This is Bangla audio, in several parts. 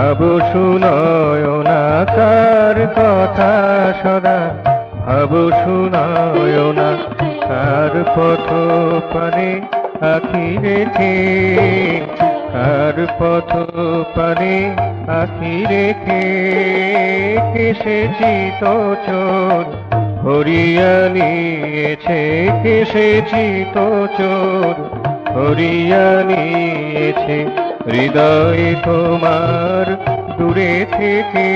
ভাব শুনয়না কার কথা সদা, ভাব শুনয়না কার পথ পানে আখি রেখে, কার পথ পানে আখি রেখে কেসেছি তো চোর হরিয়া নিয়েছে, কেসেছি তো চোর হরিয়া নিয়েছে। হৃদয়ে তোমার দূরে থেকে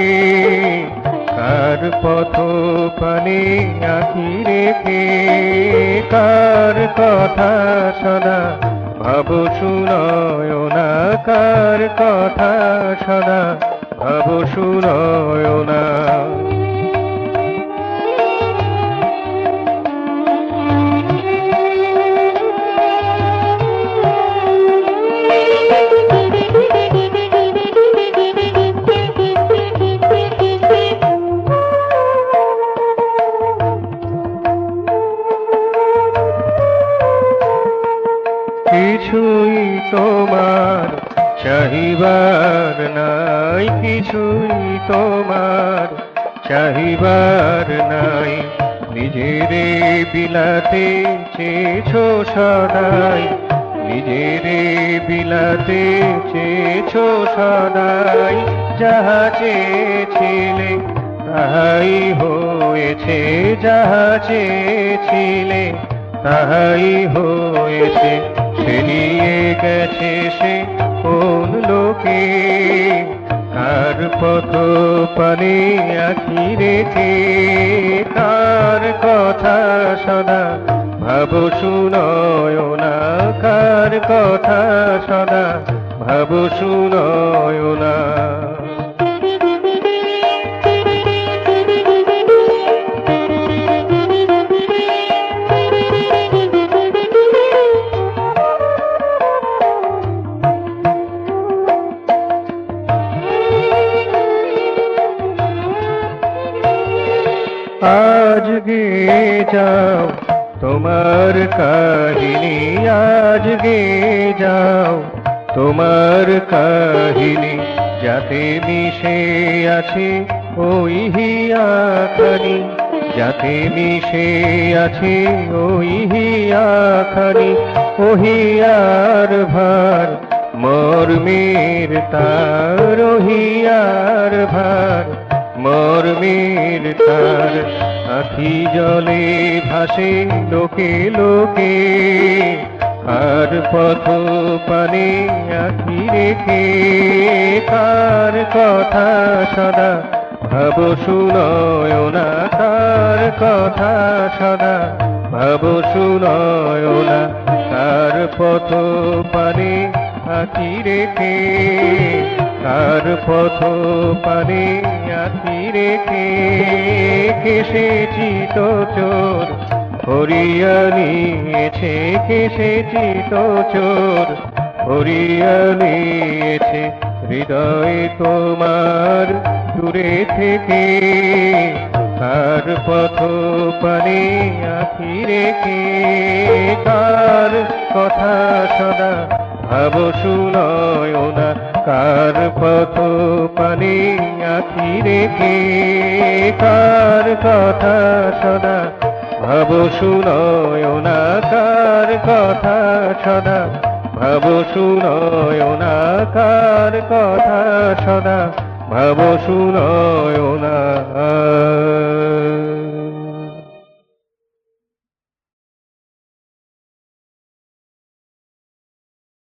কার পথ পানে আখি রেখে, কার কথা সদা ভাব শুনয়না কার কথা সদা ভাব শুনয়না। কিছুই তোমার চাহিবার নাই, কিছুই তোমার চাহিবার নাই। নিজেরে বিলাতে চেয়েছো সদাই, নিজেরে বিলাতে চেয়েছো সদাই। যাহা চেয়েছিলে তাহাই হয়েছে, যাহা চেয়েছিলে তাহাই হয়েছে। সে নিয়ে গেছে সে কোন লোকে, কার পথ পানে আখি রেখে, কার কথা সদা ভাব শুনয়না কার কথা সদা ভাব শুনয়না। আজ গে যাও তোমার কাহিনী, আজ গে যাও তোমার কাহিনী। যাতে মিশে আছে ওই হিয়াখানি, যাতে মিশে আছে ওই হিয়াখানি। ও হিয়ার ভার মর্মের তার, ও হিয়ার ভার মর্মের তার। আখি জলে ভাসে লোকে লোকে, কার পথ পানে আখি রেখে, কার কথা সদা ভাব শুনয়না কার কথা সদা ভাব শুনয়না। কার পথ পানে আখি রেখে, কার পথ পানে আখি রেখে কেসেছি তো চোর হরিয়া নিয়েছে, কেসেছি তো চোর হরিয়া নিয়েছে। হৃদয়ে তোমার দূরে থেকে কার পথ পানে আখি রেখে, কার কথা সদা ভাব শুনয়না কার পথ পানে আখি রেখে, কার কথা সদা ভাব শুনয়না কার কথা সদা ভাব শুনয়না কার কথা সদা ভাব শুনয়না।